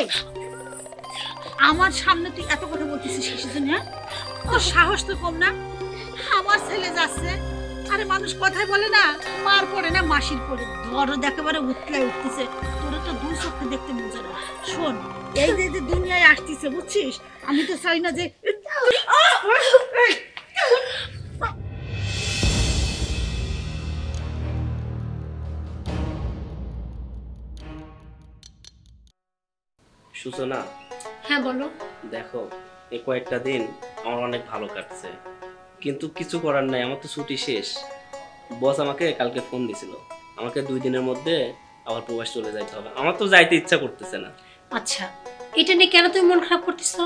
এই আমার সামনে তুই এত কথা বলতেছিস কিসের জন্য? তোর সাহস তো কম না? আমার ছেলে যাচ্ছে, আরে মানুষ কথাই বলে না, মার পড়ে না মাসির পড়ে, দরদ একেবারে উতলায় উঠতেছে। তোর তো দু চোখে দেখতে মজা না। শোন, এই যে দুনিয়ায় আসতেছে বুঝছিস, আমি তো চাই না যে সূচনা। হ্যাঁ বলো। দেখো, এই কয়েকটা দিন আমার অনেক ভালো কাটছে, কিন্তু কিছু করার নাই, আমার তো ছুটি শেষ। বস আমাকে কালকে ফোন দিছিল, আমাকে 2 দিনের মধ্যে আবার প্রবাস চলে যাইতে হবে। আমার তো যাইতে ইচ্ছা করতেছে না। আচ্ছা, এটা নিয়ে কেন তুমি মন খারাপ করতেছো?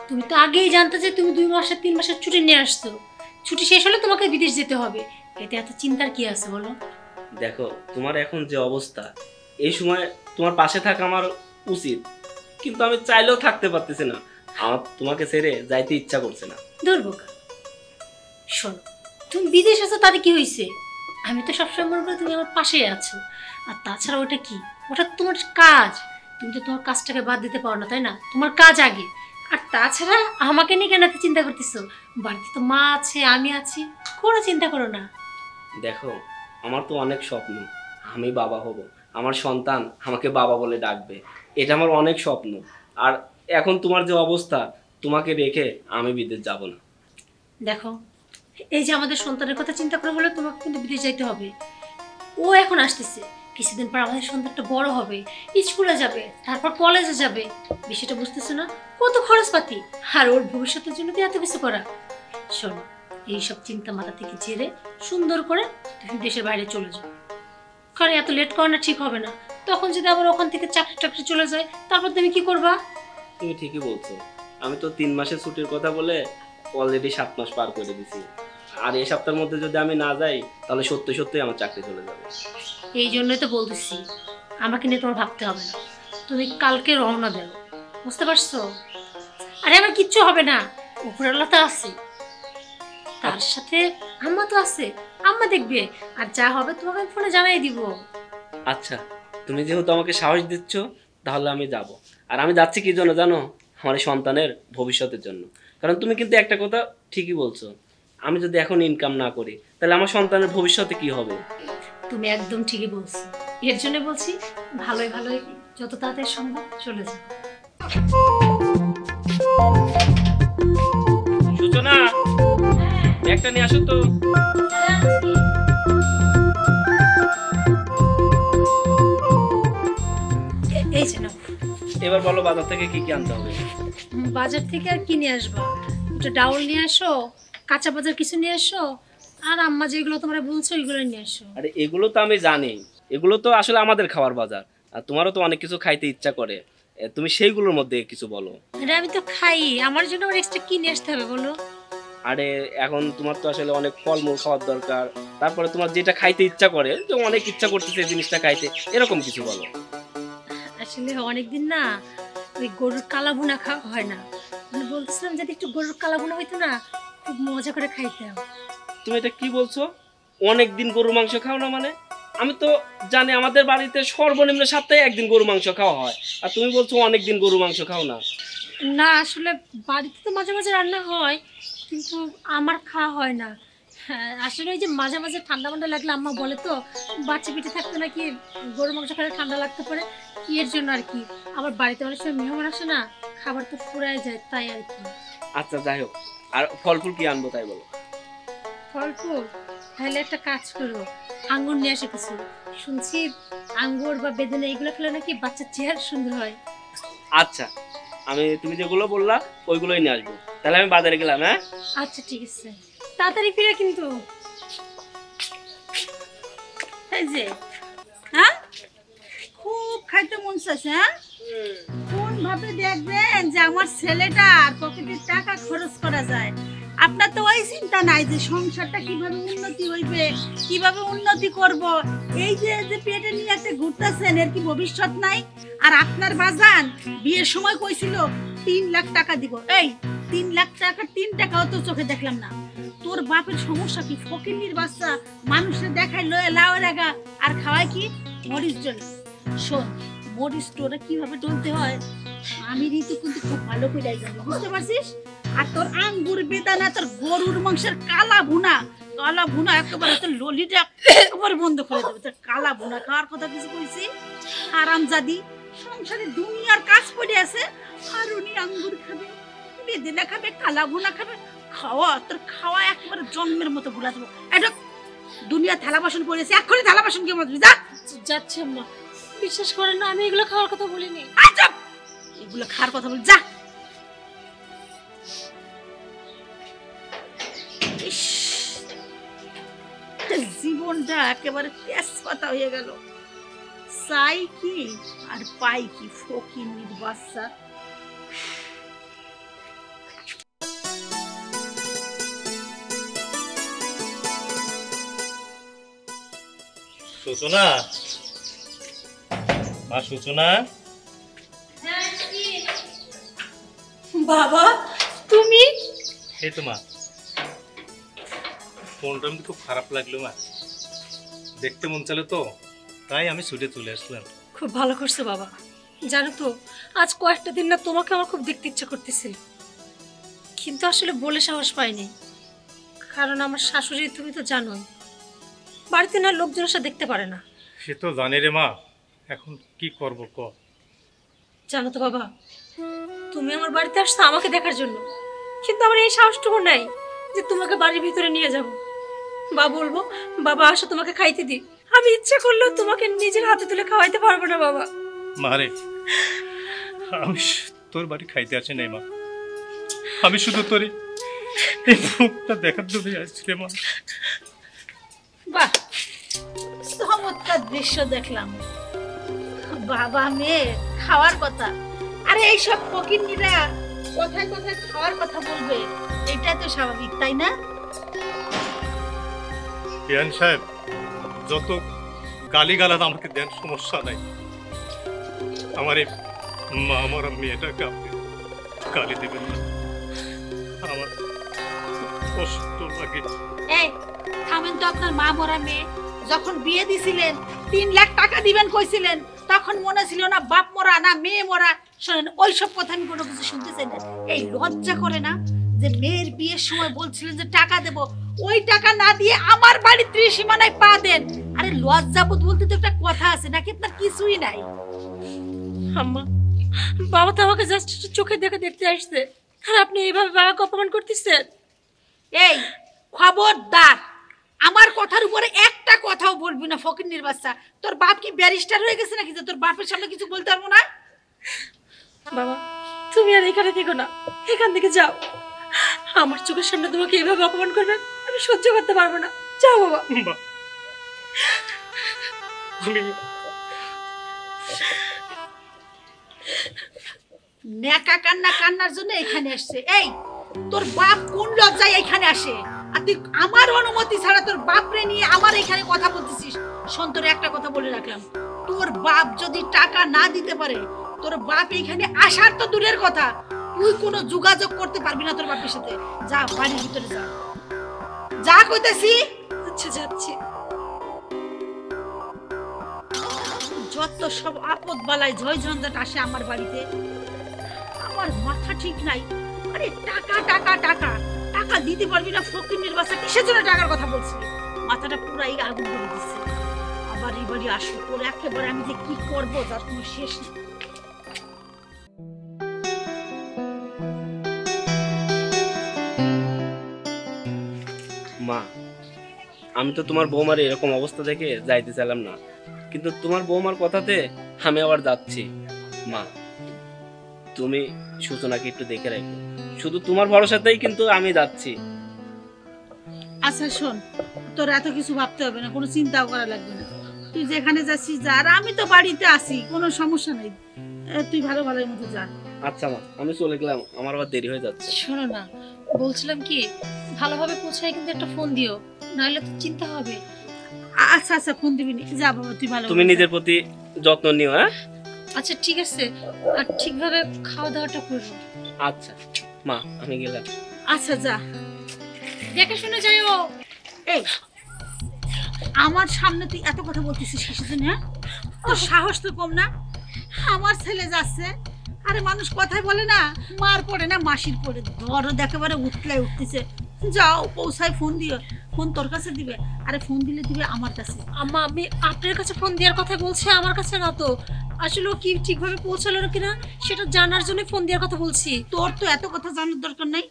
তুমি তো আগেই জানতে যে তুমি 2 মাসের 3 মাসের ছুটি নিয়ে আসছো, ছুটি শেষ হলে তোমাকে বিদেশ যেতে হবে, এতে এত চিন্তার কি আছে বলো? দেখো, তোমার এখন যে অবস্থা, এই সময় তোমার পাশে থাকা আমার উচিত, কিন্তু আমি চাইলেও থাকতে পারতেছি না। আমার তোমাকে ছেড়ে যাইতে ইচ্ছা করছে না। দুর্বোকা, শোনো, তুমি বিদেশ আছো তাতে কি হয়েছে? আমি তো সবসময় মনে করি তুমি আমার পাশেই আছো। আর তাছাড়া ওটা কি, ওটা তোমার কাজ, তুমি তো তোমার কাজটাকে বাদ দিতে পারো না, তাই না? তোমার কাজ আগে। আর তাছাড়া আমাকে নিয়ে কেন এত চিন্তা করতেছো? বাড়িতে তো মা আছে, আমি আছি, কোনো চিন্তা করো না। দেখো, আমার তো অনেক স্বপ্ন, আমি বাবা হব, আমার সন্তান আমাকে বাবা বলে ডাকবে, এটা আমার অনেক স্বপ্ন। আর এখন তোমার যে অবস্থা, তোমাকে রেখে আমি বিদেশ যাব না। দেখো, এই যে আমাদের সন্তানের কথা চিন্তা করে হলে তোমাকে কিন্তু বিদেশ যাইতে হবে। ও এখন আসতেছে, কিছুদিন পর আমাদের সন্তানটা বড় হবে, স্কুলে যাবে, তারপর কলেজে যাবে, বিষয়টা বুঝতেছো না? কত খরচপাতি, আর ওর ভবিষ্যতের জন্য তো এত কিছু করা। শোনো, এইসব চিন্তা মাথা থেকে ছেড়ে সুন্দর করে তুমি দেশের বাইরে চলে যাও, কারণ এত লেট করানো ঠিক হবে না। তখন যদি আবার ওখান থেকে চাকরি চলে যায়, তারপর তুমি কি করবা? তুমি ঠিকই বলছো, আমি তো 3 মাসের ছুটির কথা বলে অলরেডি 7 মাস পার করে দিছি। আর এই সপ্তাহের মধ্যে যদি আমি না যাই, তাহলে সত্যি সত্যি আমার চাকরি চলে যাবে। এই জন্যই তো বলতেছি, আমাকে নিয়ে তোমার ভাবতে হবে না, তুমি কালকে রওনা দেও, বুঝতে পারছো? আরে আমার কিচ্ছু হবে না, উপরওয়ালা তো আছে, তার সাথে আম্মা তো আছে, আম্মা দেখবে, আর যা হবে তোমাকে আমি ফোনে জানাই দিব। আচ্ছা, তুমি যেহেতু আমাকে সাহস দিচ্ছ, তাহলে আমি যাব। আর আমি যাচ্ছি কি জন্য জানো? আমার এই সন্তানের ভবিষ্যতের জন্য। কারণ তুমি কিন্তু একটা কথা ঠিকই বলছো, আমি যদি এখন ইনকাম না করি, তাহলে আমার সন্তানের ভবিষ্যতে কি হবে? তুমি একদম ঠিকই বলছো, এর জন্য বলছি ভালোই ভালোই যত তাড়াতাড়ি সম্ভব চলে যাও। সূচনা, একটা নিয়ে আসো তো। এই যে নাও। এবার বলো, বাজার থেকে কি কি আনতে হবে? বাজার থেকে আর কি নিয়ে আসবা? একটু ডাউল নিয়ে আসো, কাঁচা বাজার কিছু নিয়ে আসো, আর আম্মা যেগুলো তোমরা বলছো ওইগুলো নিয়ে আসো। আরে এগুলো তো আমি জানি, এগুলো তো আসলে আমাদের খাওয়ার বাজার, আর তোমারও তো অনেক কিছু খাইতে ইচ্ছা করে, তুমি সেইগুলোর মধ্যে কিছু বলো। আরে আমি তো খাই, আমার জন্য আবার এক্সট্রা কি নিয়ে আসতে হবে বলো? আরে এখন তোমার তো আসলে অনেক ফলমূল খাওয়ার দরকার, তারপরে তোমার যেটা খাইতে ইচ্ছা করে, যে অনেক ইচ্ছা করতেছে এই জিনিসটা খাইতে, এরকম কিছু বলো। আসলে অনেকদিন না ওই গরুর কালাভুনা খাওয়া হয় না, মানে বলছিলাম যদি একটু গরুর কালাভুনা হইতো না, খুব মজা করে খাইতাম। তুমি এটা কি বলছো? অনেকদিন গরুর মাংস খাও না মানে? আমি তো জানি আমাদের বাড়িতে সর্বনিম্ন সপ্তাহে 1 দিন গরু মাংস খাওয়া হয়, আর তুমি বলছো অনেকদিন গরু মাংস খাও না। না আসলে বাড়িতে তো মাঝে মাঝে রান্না হয়, কিন্তু আমার খাওয়া হয় না। হ্যাঁ, আসলে ওই যে মাঝে মাঝে ঠান্ডা মান্ডা লাগলে আম্মা বলে তো বাচ্চা পিঠে থাকতে নাকি গরু মাংস খেলে ঠান্ডা লাগতে পারে, এর জন্য আর কি। আবার বাড়িতে অনেক সময় মেহমান আসে না, খাবার তো ফুরায় যায়, তাই আর কি। আচ্ছা যাই হোক, আর ফল ফুল কি আনবো তাই বলো। ফল ফুল তাহলে একটা কাজ করো, আঙ্গুর নিয়ে আসে কিছু, শুনছি আঙ্গুর বা বেদানা এগুলো খেলে নাকি বাচ্চার চেহারা সুন্দর হয়। আচ্ছা, আমি তুমি যেগুলো বললা ওইগুলোই নিয়ে আসবো, তাহলে আমি বাজারে গেলাম। হ্যাঁ আচ্ছা ঠিক আছে, তাড়াতাড়ি ফিরে কিন্তু। এই যে হ্যাঁ খুব খাইতে মন চাইছে, হ্যাঁ কোন ভাবে দেখবেন যে আমার ছেলেটার পকেটে টাকা খরচ করা যায়। আপনার তো ওই চিন্তা নাই যে সংসারটা কিভাবে উন্নতি হইবে, কিভাবে উন্নতি করব। এই যে যে পেটে নিয়ে একটা ঘুরতেছেন, এর কি ভবিষ্যৎ নাই? আর আপনার বাজান বিয়ের সময় কইছিল 3 লাখ টাকা দিব, এই 3 লাখ টাকা 3 টাকাও তো চোখে দেখলাম না। তোর বাপের সমস্যা কি? ফকিন্নির বাচ্চা, মানুষে দেখায় লয়ে লাউ লাগা আর খাওয়ায় কি মরিচ জল। শোন, মরিচ টোরে কিভাবে ডলতে হয় আমি ঋতু কিন্তু খুব ভালো করে জানি, বুঝতে পারছিস? আর তোর আঙ্গুর বেদানা, তোর গরুর মাংসের কালা ভুনা একেবারে তোর ললিটা একেবারে বন্ধ করে দেবে। তোর কালা ভুনা খাওয়ার কথা কিছু কইছি? হারামজাদি, সংসারে দুনিয়ার কাজ পড়ে আছে আর উনি আঙ্গুর খাবে, বেদানা খাবে, কালা ভুনা খাবে। তোর খাওয়া একেবারে জন্মের মতো ভুলা দেবো। এটা দুনিয়া থালা বাসন পড়েছে, এক্ষুনি থালা বাসন কে মজবি, যা। যাচ্ছে আম্মা, বিশ্বাস করেন না আমি এগুলো খাওয়ার কথা বলিনি। এগুলো খাওয়ার কথা বল, যা। জীবনটা একেবারে তেজপাতা হয়ে গেল। চাই কি আর পাই কি, ফকিন্নির বাচ্চা। সূচনা, মা সূচনা। বাবা তুমি? এই তো মা, ফোনটা আমি খুব খারাপ লাগলো মা, দেখতে মন চাইলো তো তাই আমি ছুটে চলে আসলাম। খুব ভালো করছো বাবা। জানো তো আজ কয়েকটা দিন না তোমাকে আমার খুব দেখতে ইচ্ছা করতেছিল, কিন্তু আসলে বলে সাহস পাইনি। কারণ আমার শাশুড়ি তুমি তো জানোই বাড়িতে না লোকজন এসে দেখতে পারে না। সে তো জানি রে মা, এখন কি করব ক। জানো তো বাবা, তুমি আমার বাড়িতে আসছো আমাকে দেখার জন্য, কিন্তু আমার এই সাহসটুকু নাই যে তোমাকে বাড়ির ভিতরে নিয়ে যাব বা বলবো বাবা আসো তোমাকে খাইতে দিই। আমি ইচ্ছা করলেও তোমাকে নিজের হাতে তুলে খাওয়াইতে পারবো না বাবা। মা রে, আমি তোর বাড়ি খাইতে আসি নাই মা, আমি শুধু তোর এই মুখটা দেখার জন্য আসছি রে মা। বাহ, চমৎকার দৃশ্য দেখলাম। বাবা মেয়ে খাওয়ার কথা, আরে এইসব ফকিন্নিরা কোথায় কোথায় খাওয়ার কথা বলবে, এটা তো স্বাভাবিক, তাই না? বিয়ান সাহেব, যত গালিগালাজ আমাকে দেন সমস্যা নাই, আমার এই মা আমার মেয়েটাকে আপনি গালি দেবেন না, আমার কষ্ট লাগে। এই থামেন তো, আপনার মা মরা মেয়ে। যখন বিয়ে দিছিলেন 3 লাখ টাকা দিবেন কইছিলেন, তখন মনে ছিল না বাপ মরা না মেয়ে মরা? শোনেন, ওইসব কথা আমি কোনো কিছু শুনতে চাই না। এই লজ্জা করে না যে মেয়ের বিয়ের সময় বলছিলেন যে টাকা দেব, ওই টাকা না দিয়ে আমার বাড়ির ত্রিসীমানায় পা দেন? আরে লজ্জাবোধ বলতে তো একটা কথা আছে নাকি? আপনার কিছুই নাই। আম্মা, বাবা তো আমাকে জাস্ট চোখে দেখে দেখতে আসছে, আর আপনি এইভাবে বাবাকে অপমান করতেছেন। এই খবরদার, আমার কথার উপরে একটা কথাও বলবি না ফকিন্নির বাচ্চা। তোর বাপ কি ব্যারিস্টার হয়ে গেছে নাকি যে তোর বাপের সামনে কিছু বলতে পারবো না? বাবা তুমি আর এখানে থেকো না, এখান থেকে যাও। আমার চোখের সামনে তোমাকে এইভাবে অপমান করবেন আমি সহ্য করতে পারবো না। যাও বাবা। মা, আমি নেকা কান্নার জন্য এখানে আসছে। এই তোর বাপ কোন লজ্জায় এখানে আসে, আর তুই আমার অনুমতি ছাড়া তোর বাপরে নিয়ে আমার এখানে কথা বলতেছিস? শোন, তোর একটা কথা বলে রাখলাম, তোর বাপ যদি টাকা না দিতে পারে, তোর বাপ এখানে আসার তো দূরের কথা, তুই কোনো যোগাযোগ করতে পারবি না তোর বাপের সাথে। যা বাড়ির ভিতরে যা, যা কইতেছি। আচ্ছা যাচ্ছি। যত সব আপদ বালায় ঝয় ঝঞ্ঝাট আসে আমার বাড়িতে, আমার মাথা ঠিক নাই। আরে টাকা টাকা টাকা টাকা দিতে পারবি না ফকিন্নির বাচ্চা, কিসের জন্য টাকার কথা বলছি? মাথাটা পুরাই আগুন করে দিচ্ছে। আবার এই বাড়ি আসো তোর একেবারে আমি যে কি করবো তার কোনো শেষ নেই। মা, আমি তো তোমার বৌমার এরকম অবস্থা দেখে যাইতে চাইলাম না, কিন্তু তোমার বৌমার কথাতে আমি আবার যাচ্ছি। মা, তুমি সূচনাকে একটু দেখে রাখো, শুধু তোমার ভরসাতেই কিন্তু আমি যাচ্ছি। আচ্ছা শোন, তোর এত কিছু ভাবতে হবে না, কোনো চিন্তাও করা লাগবে না। তুই যেখানে যাচ্ছিস যা, আর আমি তো বাড়িতে আছি, কোনো সমস্যা নেই। তুই ভালো ভালোর মতো যা। আচ্ছা মা, আমি চলে গেলাম, আমার আবার দেরি হয়ে যাচ্ছে। শোনো না, বলছিলাম কি ভালোভাবে পৌঁছায় কিন্তু একটা ফোন দিও, নাহলে তো চিন্তা হবে। আচ্ছা আচ্ছা, ফোন দিবি না, যা বাবা তুই ভালো। তুমি নিজের প্রতি যত্ন নিও। হ্যাঁ আচ্ছা ঠিক আছে, আর ঠিকভাবে খাওয়া দাওয়াটা করবো। আচ্ছা মা, আমি গেলাম। আচ্ছা যা, দেখে শুনে যাইও। এই আমার সামনে তুই এত কথা বলতেছিস কিসের জন্য? হ্যাঁ, তোর সাহস তো কম না? আমার ছেলে যাচ্ছে। আরে মানুষ কথাই বলে না, মার পড়ে না মাসির পড়ে। ধরো একেবারে উঠতেছে। যাও পৌঁছায় ফোন দিও। ফোন তোর কাছে দিবে? আরে ফোন দিলে দিবে আমার কাছে। আম্মা আমি আপনার কাছে ফোন দেওয়ার কথা বলছি, আমার কাছে না তো। আসলে ও কি ঠিকভাবে পৌঁছালো না কিনা সেটা জানার জন্য ফোন দেওয়ার কথা বলছি। তোর তো এত কথা জানার দরকার নাই।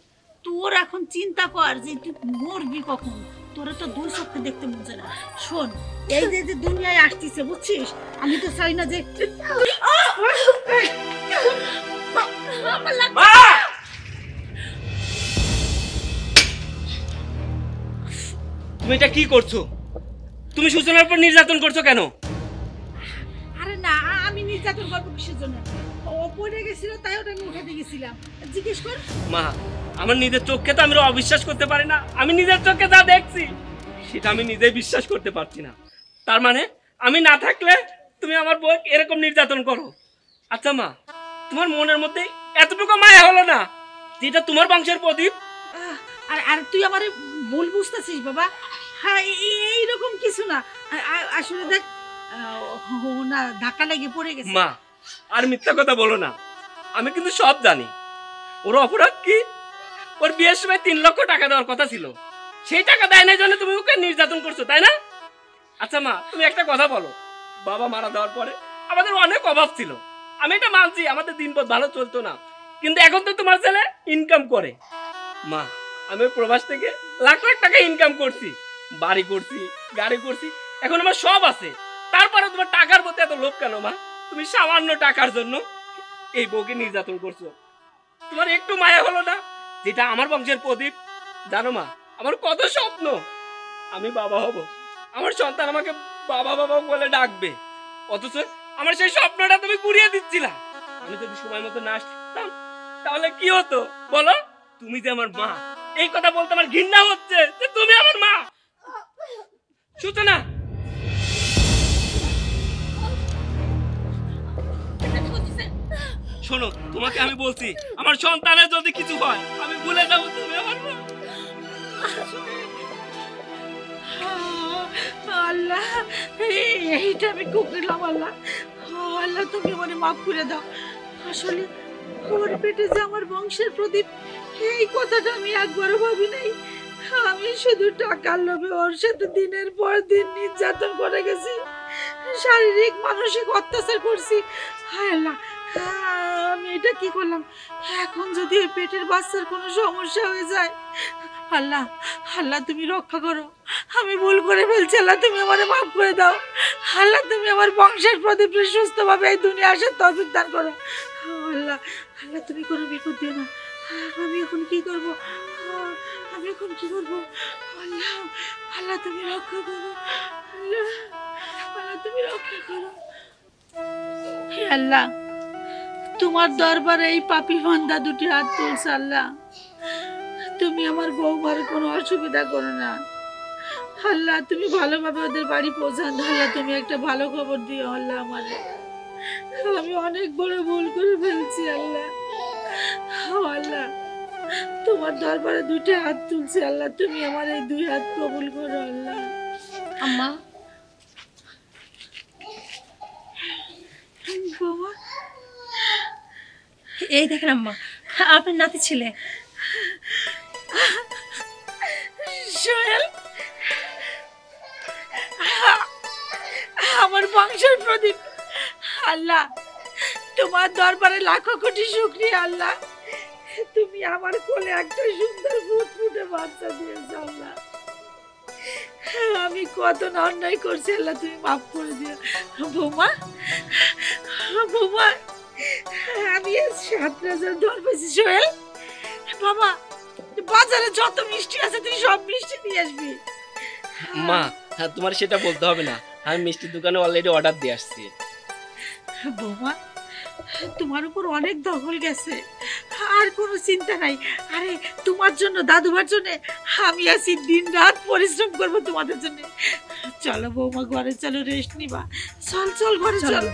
তোর এখন চিন্তা কর যে তুই মরবি কখন। তোরে তো দুই চোখে দেখতে মন চায় না। শোন, এই যে যে দুনিয়ায় আসতিছে বুঝছিস, আমি তো চাই না যে তুমি এটা কি করছো? তুমি সূচনার উপর নির্যাতন করছো কেন? আরে না, আমি নির্যাতন করবো কিসের জন্য? ও পড়ে গেছিল তাই ওটা আমি উঠাতে গেছিলাম। জিজ্ঞেস কর। মা, আমার নিজের চোখকে তো আমি অবিশ্বাস করতে পারি না। আমি নিজের চোখে যা দেখছি সেটা আমি নিজেই বিশ্বাস করতে পারছি না। তার মানে আমি না থাকলে তুমি আমার বউ এরকম নির্যাতন করো? আচ্ছা মা, তোমার মনের মধ্যে এতটুকু মায়া হলো না যেটা তোমার বংশের প্রদীপ? আর আর তুই আমারে ভুল বুঝতেছিস বাবা। হ্যাঁ, এইরকম কিছু না। আসলে দেখ, ও না ধাক্কা লেগে পড়ে গেছে। মা, আর মিথ্যা কথা বলো না। আমি কিন্তু সব জানি। ওর অপরাধ কি? ওর বিয়ের সময় 3 লক্ষ টাকা দেওয়ার কথা ছিল, সেই টাকা দেয় না জন্য তুমি ওকে নির্যাতন করছো, তাই না? আচ্ছা মা, তুমি একটা কথা বলো। বাবা মারা যাওয়ার পরে আমাদের অনেক অভাব ছিল, আমি এটা মানছি, আমাদের দিনপথ ভালো চলতো না। কিন্তু এখন তো তোমার ছেলে ইনকাম করে। মা, আমি প্রবাস থেকে লাখ লাখ টাকা ইনকাম করছি, বাড়ি করছি, গাড়ি করছি, এখন আমার সব আছে। তারপরে তোমার টাকার প্রতি এত লোভ কেন মা? তুমি সামান্য টাকার জন্য এই বউকে নির্যাতন করছো। তোমার একটু মায়া হলো না যেটা আমার বংশের প্রদীপ? জানো মা, আমার কত স্বপ্ন আমি বাবা হব, আমার সন্তান আমাকে বাবা বাবা বলে ডাকবে, অথচ আমার সেই স্বপ্নটা তুমি কুড়িয়ে দিচ্ছিলা। আমি যদি সময় মতো না আসতাম তাহলে কি হতো বলো? তুমি যে আমার মা, এই কথা বলতে আমার ঘৃণা হচ্ছে যে তুমি আমার মা। সূচনা, শোনো, তোমাকে আমি বলছি, আমার সন্তানের যদি কিছু হয় আমি ভুলে যাবো তুমি আমার মা। আল্লাহ, এইটা আমি কুকিলাম। আল্লাহ, আল্লাহ তুমি আমারে মাফ করে দাও। আসলে ওর পেটে যে আমার বংশের প্রদীপ, এই কথাটা আমি একবারও ভাবি নাই। আমি শুধু টাকার লোভে ওর সাথে দিনের পর দিন নির্যাতন করে গেছি, শারীরিক মানসিক অত্যাচার করছি। হায় আল্লাহ, আমি এটা কি করলাম? এখন যদি ওই পেটের বাচ্চার কোনো সমস্যা হয়ে যায়, আল্লাহ, আল্লাহ তুমি রক্ষা করো। আমি ভুল করে ফেলছি, আল্লাহ তুমি আমারে মাফ করে দাও। আল্লাহ তুমি আমার বংশের প্রদীপকে সুস্থভাবে এই দুনিয়া আসার তৌফিক দান করো। আল্লাহ, আল্লাহ তুমি কোনো বিপদ দিও না। আমি এখন কি করব? আমি এখন কি করব? আল্লাহ, আল্লাহ তুমি রক্ষা করো। আল্লাহ, আল্লাহ তুমি রক্ষা করো। হে আল্লাহ, তোমার দরবারে এই পাপী বান্দা দুটি হাত তুলছে। আল্লাহ, তুমি আমার বৌমার কোনো অসুবিধা করো না। আল্লাহ, তুমি ভালোভাবে ওদের বাড়ি পৌঁছান। আল্লাহ, তুমি একটা ভালো খবর দিও। আল্লাহ, আমাদের আমি অনেক বড় ভুল করে ফেলছি। আল্লাহ, আল্লাহ তোমার দরবারে দুটো হাত তুলছি। আল্লাহ, তুমি আমার এই 2 হাত কবুল করো। আল্লাহ। আম্মা, বাবা, এই দেখেন আম্মা, আপনার নাতি ছেলে সোহেল, আমার বংশের প্রদীপ। আল্লাহ, তোমার দরবারে লাখো কোটি শুকরিয়া। আল্লাহ, তুমি আমার কোলে একটা সুন্দর ফুটফুটে বাচ্চা দিয়েছো। আল্লাহ, আমি কত না অন্যায় করছি। আল্লাহ, তুমি মাফ করে দিও। বৌমা, বৌমা, আমি 7 রাজার দর পেয়েছি। সোহেল বাবা, বাজারে যত মিষ্টি আছে তুই সব মিষ্টি নিয়ে আসবি। মা, তোমার সেটা বলতে হবে না, আমি মিষ্টির দোকানে অলরেডি অর্ডার দিয়ে আসছি। বৌমা, তোমার উপর অনেক দখল গেছে, আর কোনো চিন্তা নাই। আরে তোমার জন্য, দাদুভার জন্য আমি আছি, দিন রাত পরিশ্রম করবো তোমাদের জন্য। চলো বৌমা, ঘরে চলো, রেস্ট নিবা। চল চল ঘরে চল।